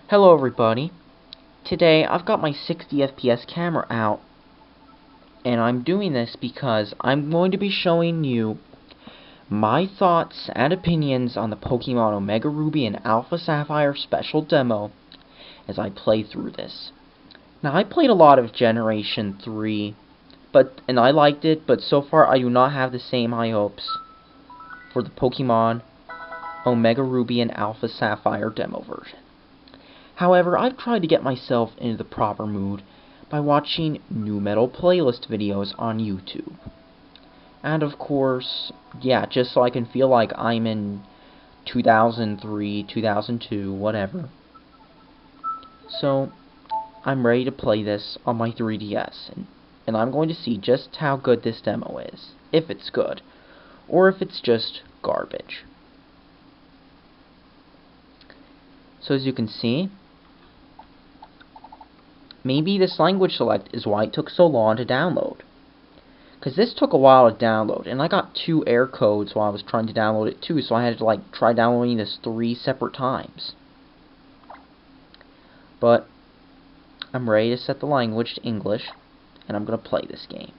Hello everybody. Today I've got my 60 FPS camera out, and I'm doing this because I'm going to be showing you my thoughts and opinions on the Pokemon Omega Ruby and Alpha Sapphire special demo as I play through this. Now, I played a lot of Generation 3, and I liked it, but so far I do not have the same high hopes for the Pokemon Omega Ruby and Alpha Sapphire demo version. However, I've tried to get myself into the proper mood by watching nu metal playlist videos on YouTube. And of course, yeah, just so I can feel like I'm in 2003, 2002, whatever. So, I'm ready to play this on my 3DS, and I'm going to see just how good this demo is, if it's good, or if it's just garbage. So as you can see, maybe this language select is why it took so long to download. Because this took a while to download, and I got 2 error codes while I was trying to download it too, so I had to try downloading this 3 separate times. But I'm ready to set the language to English, and I'm going to play this game.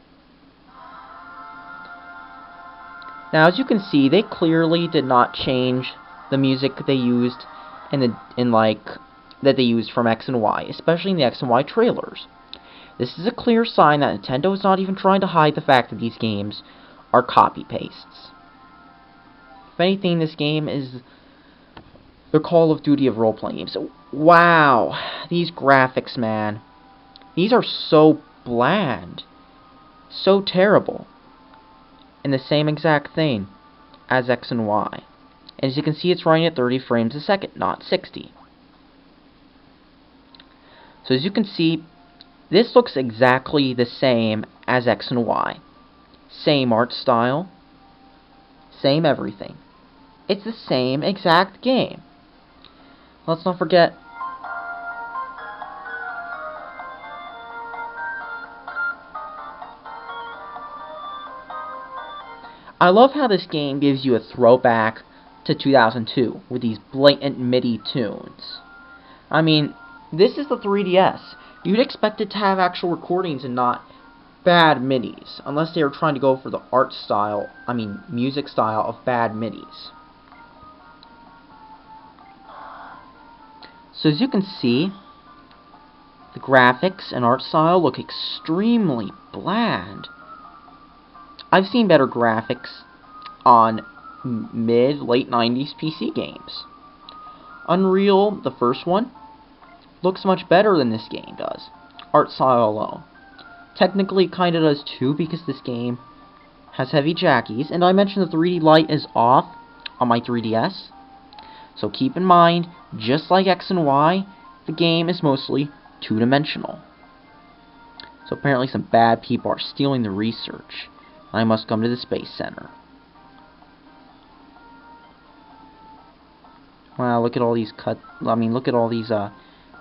Now, as you can see, they clearly did not change the music they used that they used from X and Y, especially in the X and Y trailers. This is a clear sign that Nintendo is not even trying to hide the fact that these games are copy-pastes. If anything, this game is the Call of Duty of role-playing games. Wow, these graphics, man. These are so bland. So terrible. And the same exact thing as X and Y. And as you can see, it's running at 30 frames a second, not 60. So as you can see, this looks exactly the same as X and Y. Same art style, same everything. It's the same exact game. Let's not forget, I love how this game gives you a throwback to 2002 with these blatant MIDI tunes. I mean, this is the 3DS. You'd expect it to have actual recordings and not bad MIDIs, unless they were trying to go for the music style of bad MIDIs. So as you can see, the graphics and art style look extremely bland. I've seen better graphics on late 90s PC games. Unreal, the first one, looks much better than this game does, art style alone. Technically, it kinda does too, because this game has heavy jackies, and I mentioned the 3D light is off on my 3DS. So keep in mind, just like X and Y, the game is mostly two-dimensional. So apparently some bad people are stealing the research. I must come to the Space Center. Wow, look at all these look at all these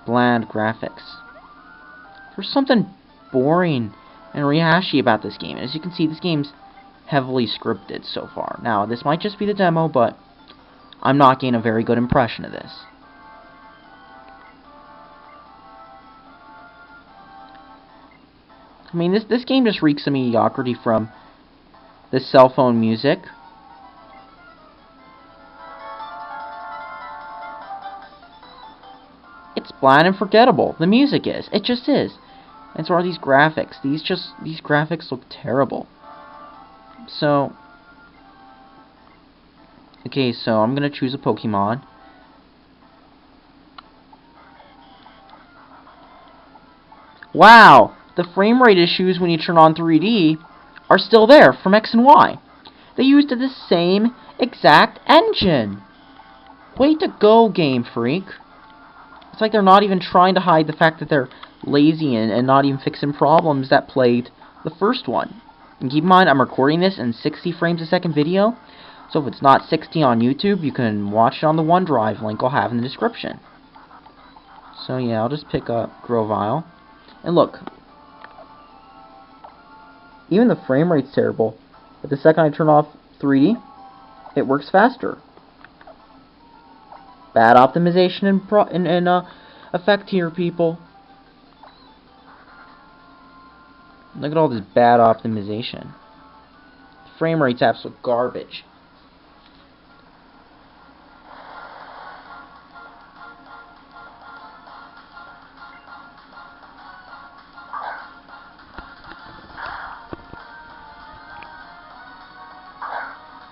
bland graphics. There's something boring and rehashy about this game. As you can see, this game's heavily scripted so far. Now, this might just be the demo, but I'm not getting a very good impression of this. I mean, this game just reeks of mediocrity from the cell phone music. It's bland and forgettable. The music is. It just is. And so are these graphics. These graphics look terrible. So, okay, so I'm gonna choose a Pokemon. Wow! The frame rate issues when you turn on 3D are still there from X and Y. They used the same exact engine. Way to go, Game Freak. It's like they're not even trying to hide the fact that they're lazy and not even fixing problems that plagued the first one. And keep in mind, I'm recording this in 60 frames a second video, so if it's not 60 on YouTube, you can watch it on the OneDrive link I'll have in the description. So yeah, I'll just pick up Grovyle. And look, even the frame rate's terrible, but the second I turn off 3D, it works faster. Bad optimization effect here, people. Look at all this bad optimization. The frame rate's absolute garbage.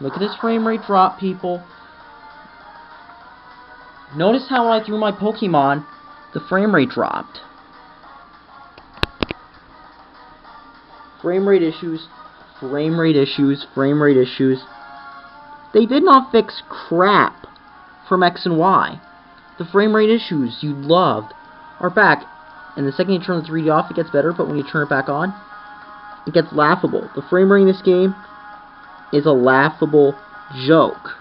Look at this frame rate drop, people. Notice how when I threw my Pokemon, the frame rate dropped. Frame rate issues, frame rate issues, frame rate issues. They did not fix crap from X and Y. The frame rate issues you loved are back. And the second you turn the 3D off, it gets better, but when you turn it back on, it gets laughable. The frame rate in this game is a laughable joke.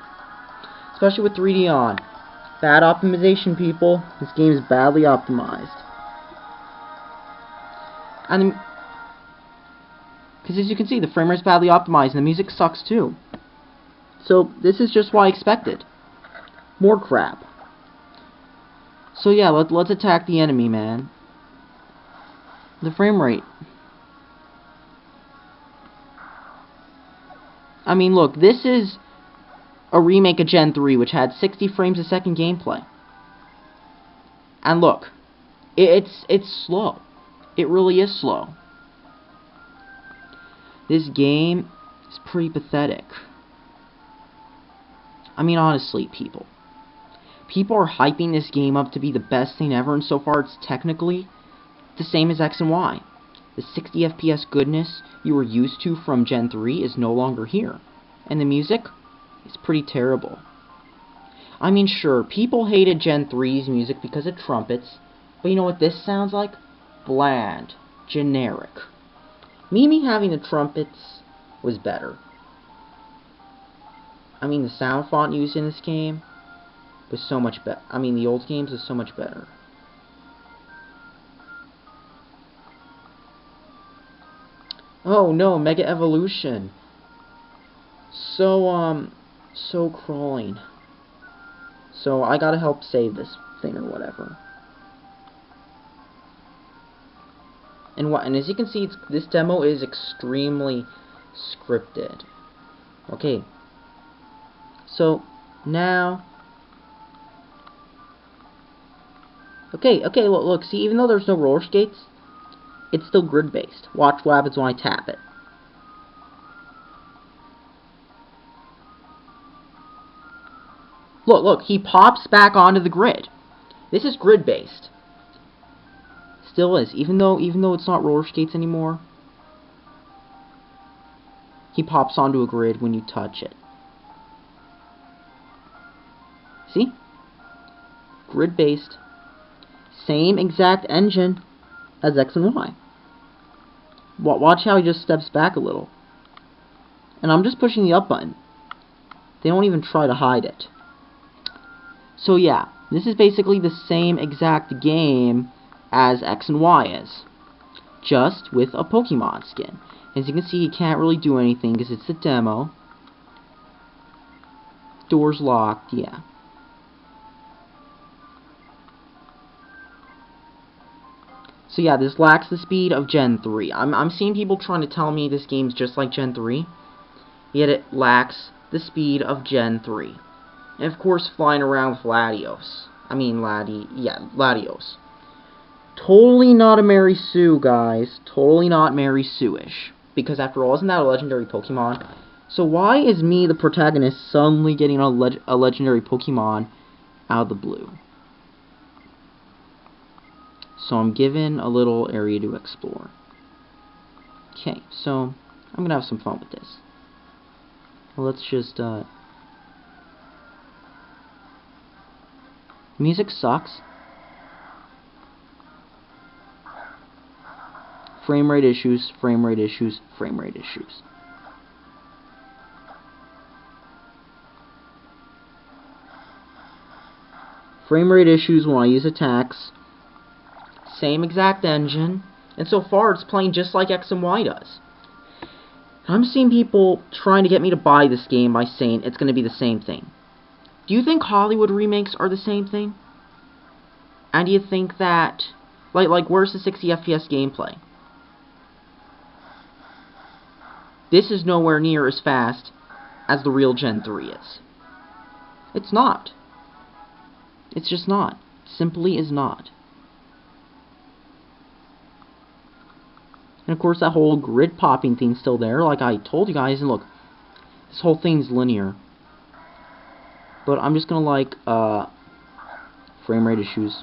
Especially with 3D on. Bad optimization, people. This game is badly optimized. And because as you can see, the frame rate is badly optimized and the music sucks too. So this is just what I expected. More crap. So yeah, let's attack the enemy, man. The frame rate. I mean, look, this is a remake of Gen 3, which had 60 frames a second gameplay. And look, it's slow. It really is slow. This game is pretty pathetic. I mean, honestly, people. People are hyping this game up to be the best thing ever, and so far it's technically the same as X and Y. The 60 FPS goodness you were used to from Gen 3 is no longer here. And the music is pretty terrible. I mean, sure, people hated Gen 3's music because of trumpets, but you know what this sounds like? Bland. Generic. Mimi having the trumpets was better. I mean, the sound font used in this game was so much better. I mean, the old games was so much better. Oh no, Mega Evolution. So crawling. So I gotta help save this thing or whatever. And as you can see, this demo is extremely scripted. Okay. So now. Okay. Look. See, even though there's no roller skates, it's still grid-based. Watch what happens when I tap it. Look, he pops back onto the grid. This is grid-based. Still is, even though it's not roller skates anymore. He pops onto a grid when you touch it. See? Grid-based. Same exact engine as X and Y. Watch how he just steps back a little. And I'm just pushing the up button. They don't even try to hide it. So yeah, this is basically the same exact game as X and Y is. Just with a Pokemon skin. As you can see, he can't really do anything because it's a demo. Doors locked, yeah. So yeah, this lacks the speed of Gen 3. I'm seeing people trying to tell me this game's just like Gen 3. Yet it lacks the speed of Gen 3. And of course, flying around with Latios. Latios. Totally not a Mary Sue, guys. Totally not Mary Sue-ish. Because after all, isn't that a legendary Pokemon? So why is me, the protagonist, suddenly getting a legendary Pokemon out of the blue? So I'm given a little area to explore. Okay, so I'm gonna have some fun with this. Well, let's just, music sucks. Frame rate issues, frame rate issues, frame rate issues. Frame rate issues when I use attacks. Same exact engine. And so far it's playing just like X and Y does. I'm seeing people trying to get me to buy this game by saying it's going to be the same thing. Do you think Hollywood remakes are the same thing? And you think that, like where's the 60 FPS gameplay? This is nowhere near as fast as the real Gen 3 is. It's not. It's just not. Simply is not. And of course that whole grid popping thing's still there, like I told you guys, and look, this whole thing's linear. But I'm just gonna like, frame rate issues.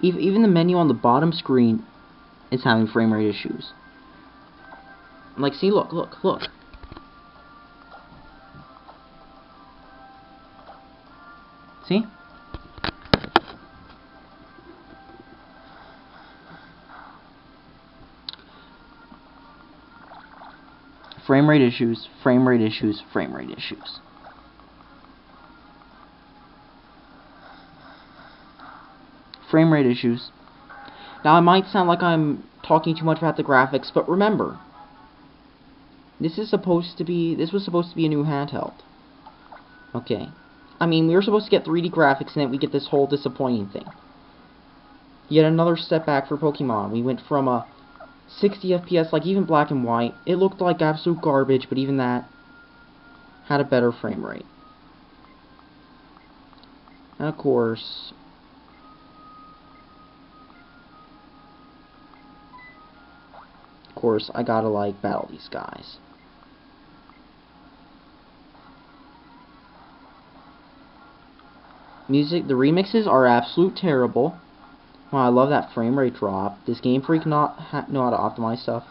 Even the menu on the bottom screen is having frame rate issues. Like, see, look. See? Frame rate issues, frame rate issues, frame rate issues. Frame rate issues. Now, it might sound like I'm talking too much about the graphics, but remember, this was supposed to be a new handheld. Okay. I mean, we were supposed to get 3D graphics, and then we get this whole disappointing thing. Yet another step back for Pokemon. We went from a 60 FPS, like even black and white. It looked like absolute garbage, but even that had a better frame rate. And of course, I gotta like battle these guys. Music, the remixes are absolute terrible. Wow, I love that frame rate drop. Does Game Freak not know how to optimize stuff?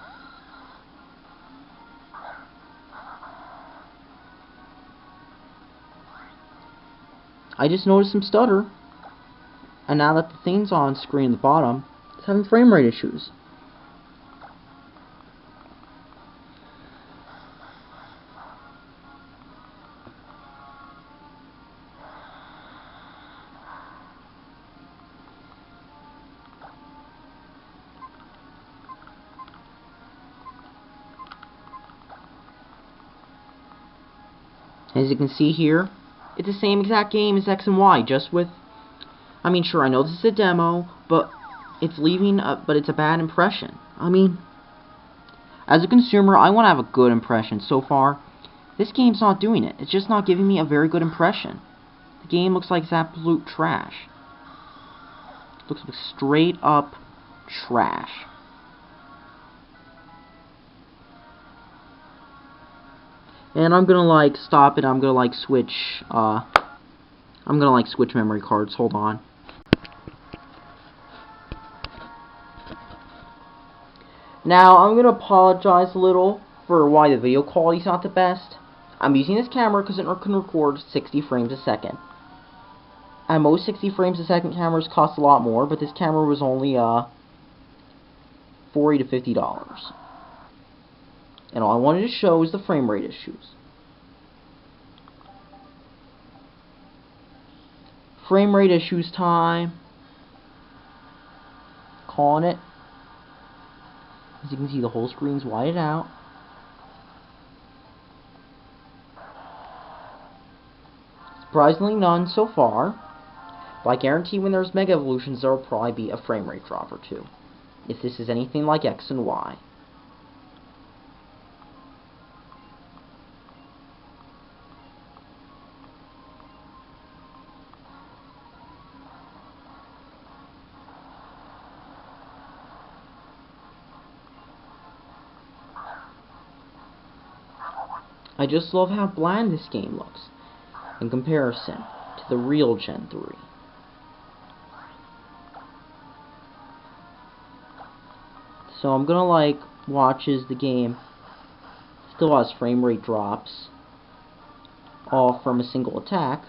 I just noticed some stutter. And now that the thing's on screen at the bottom, it's having frame rate issues. As you can see here, it's the same exact game as X and Y, just with, I mean, sure, I know this is a demo, but it's it's a bad impression. I mean, as a consumer, I want to have a good impression. So far, this game's not doing it. It's just not giving me a very good impression. The game looks like it's absolute trash. It looks like straight up trash. And I'm gonna like stop it. I'm gonna like switch switch memory cards. Hold on. Now I'm gonna apologize a little for why the video quality's not the best. I'm using this camera because it can record 60 frames a second. And most 60 frames a second cameras cost a lot more, but this camera was only $40 to $50. And all I wanted to show is the frame rate issues. Frame rate issues time. Calling it. As you can see, the whole screen's whited out. Surprisingly none so far. But I guarantee when there's Mega Evolutions, there will probably be a frame rate drop or two. If this is anything like X and Y. I just love how bland this game looks in comparison to the real Gen 3. So I'm gonna like watch as the game still has frame rate drops, all from a single attack.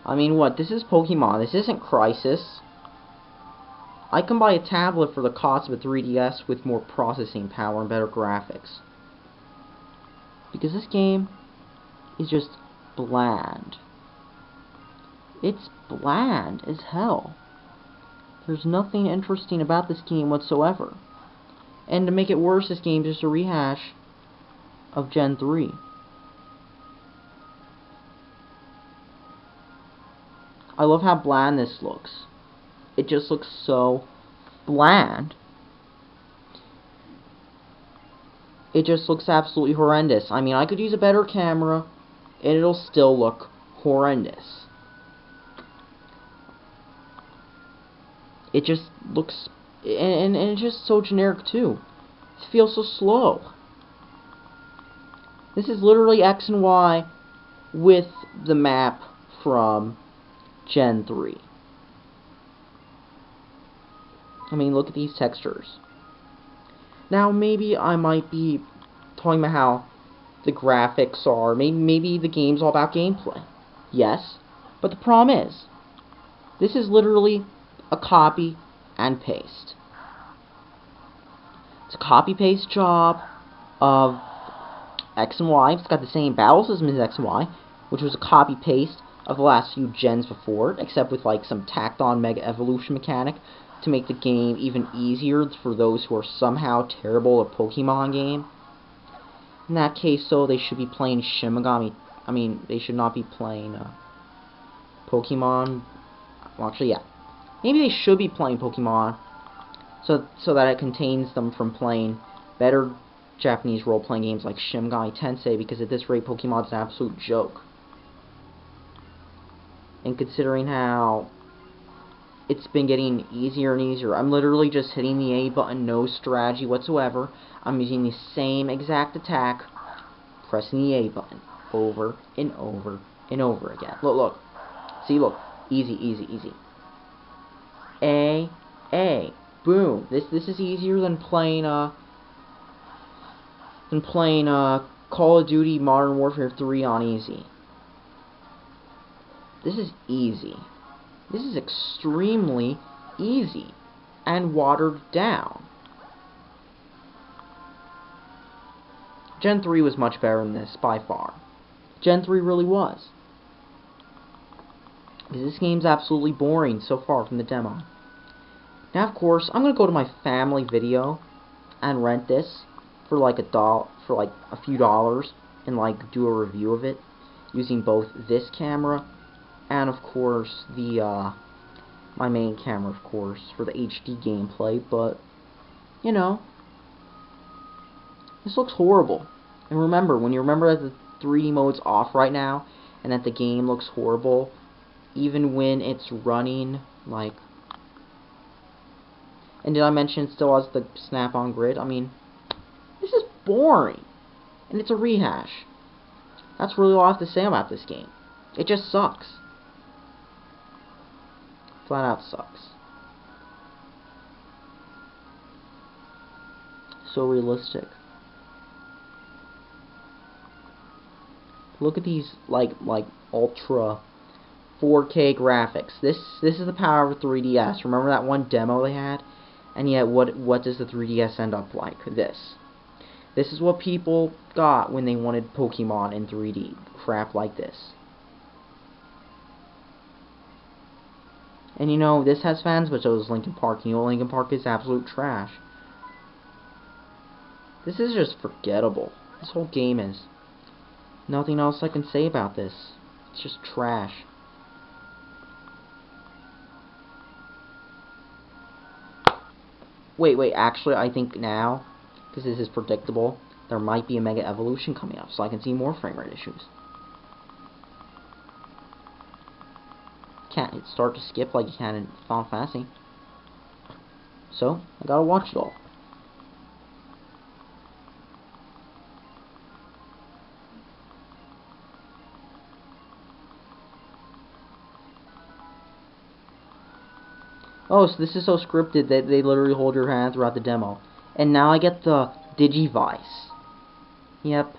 I mean, what? This is Pokemon. This isn't Crisis. I can buy a tablet for the cost of a 3DS with more processing power and better graphics. Because this game is just bland. It's bland as hell. There's nothing interesting about this game whatsoever. And to make it worse, this game is just a rehash of Gen 3. I love how bland this looks. It just looks so bland. It just looks absolutely horrendous. I mean, I could use a better camera, and it'll still look horrendous. It just looks... And it's just so generic, too. It feels so slow. This is literally X and Y with the map from Gen 3. I mean, look at these textures. Now, maybe I might be talking about how the graphics are. Maybe the game's all about gameplay. Yes, but the problem is, this is literally a copy and paste. It's a copy-paste job of X and Y. It's got the same battle system as X and Y, which was a copy-paste of the last few gens before it, except with like some tacked-on Mega Evolution mechanic to make the game even easier for those who are somehow terrible at Pokemon game. In that case, though, they should be playing Shin Megami. I mean, they should not be playing Pokemon. Well, actually, yeah. Maybe they should be playing Pokemon so that it contains them from playing better Japanese role-playing games like Shin Megami Tensei, because at this rate, Pokemon's an absolute joke. And considering how it's been getting easier and easier, I'm literally just hitting the A button, no strategy whatsoever. I'm using the same exact attack, pressing the A button over and over and over again. Look. See, look. Easy, easy, easy. A. Boom. This is easier than playing Call of Duty Modern Warfare 3 on easy. This is easy. This is extremely easy and watered down. Gen 3 was much better than this, by far. Gen 3 really was. This game's absolutely boring so far from the demo. Now, of course, I'm gonna go to my family video and rent this for like a few dollars and like do a review of it using both this camera and of course the my main camera, of course, for the HD gameplay. But you know, this looks horrible. And remember, when you remember that the 3D mode's off right now and that the game looks horrible, even when it's running like... And did I mention it still has the snap-on grid? I mean, this is boring. And it's a rehash. That's really all I have to say about this game. It just sucks. Flat out sucks. So realistic. Look at these like ultra 4K graphics. This is the power of 3DS. Remember that one demo they had? And yet, what does the 3DS end up like? This. This is what people got when they wanted Pokemon in 3D. Crap like this. And you know, this has fans, but so does Linkin Park. You know, Linkin Park is absolute trash. This is just forgettable. This whole game is. Nothing else I can say about this. It's just trash. Wait, actually, I think now, because this is predictable, there might be a Mega Evolution coming up, so I can see more frame rate issues. Can't hit start to skip like you can in Final Fantasy. So, I gotta watch it all. Oh, so this is so scripted that they literally hold your hand throughout the demo. And now I get the Digivice. Yep.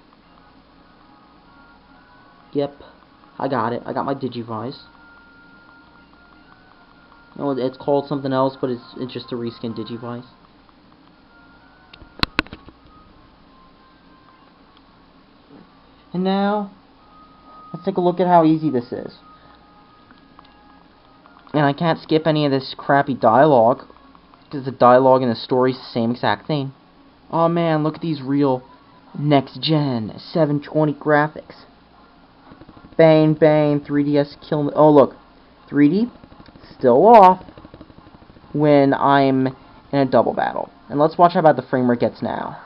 I got it. I got my Digivice. Oh, it's called something else, but it's just a reskin Digivice. And now, let's take a look at how easy this is. And I can't skip any of this crappy dialogue, because the dialogue and the story is the same exact thing. Oh man, look at these real next-gen 720 graphics. Bang, bang, 3DS kill me. Oh look, 3D, still off when I'm in a double battle. And let's watch how bad the frame rate gets now.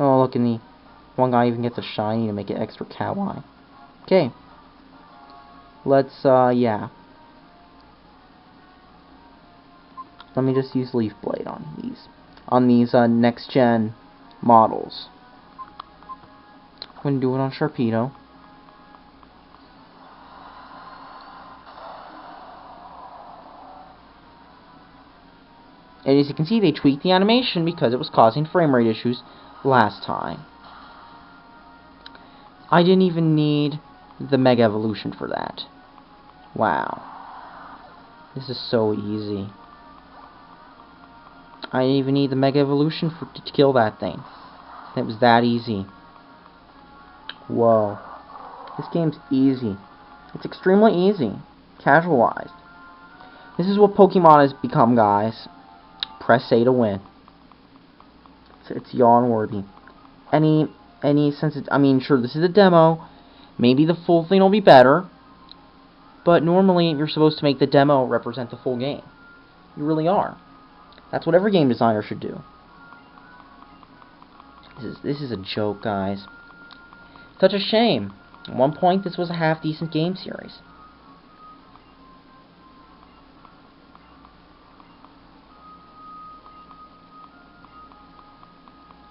Oh, look, and the one guy even gets a shiny to make it extra kawaii. Okay. Let's, yeah. Let me just use Leaf Blade on these next-gen models. I'm going to do it on Sharpedo. And as you can see, they tweaked the animation because it was causing frame rate issues last time. I didn't even need the Mega Evolution for that. Wow. This is so easy. I didn't even need the Mega Evolution to kill that thing. It was that easy. Whoa. This game's easy. It's extremely easy. Casualized. This is what Pokemon has become, guys. Press A to win. It's yawn worthy. Any sense of, I mean, sure, this is a demo. Maybe the full thing will be better. But normally, you're supposed to make the demo represent the full game. You really are. That's what every game designer should do. This is a joke, guys. Such a shame. At one point, this was a half-decent game series.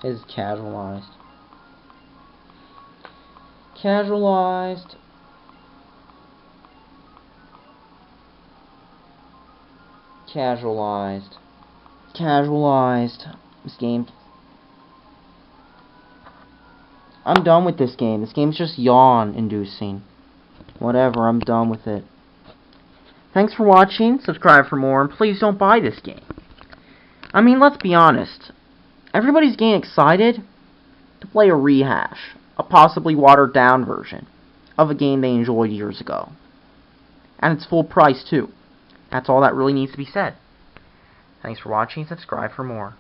This is Casualized. Casualized. Casualized. Casualized. This game. I'm done with this game. This game's just yawn-inducing. Whatever, I'm done with it. Thanks for watching. Subscribe for more, and please don't buy this game. I mean, let's be honest. Everybody's getting excited to play a rehash, a possibly watered-down version of a game they enjoyed years ago. And it's full price, too. That's all that really needs to be said. Thanks for watching. Subscribe for more.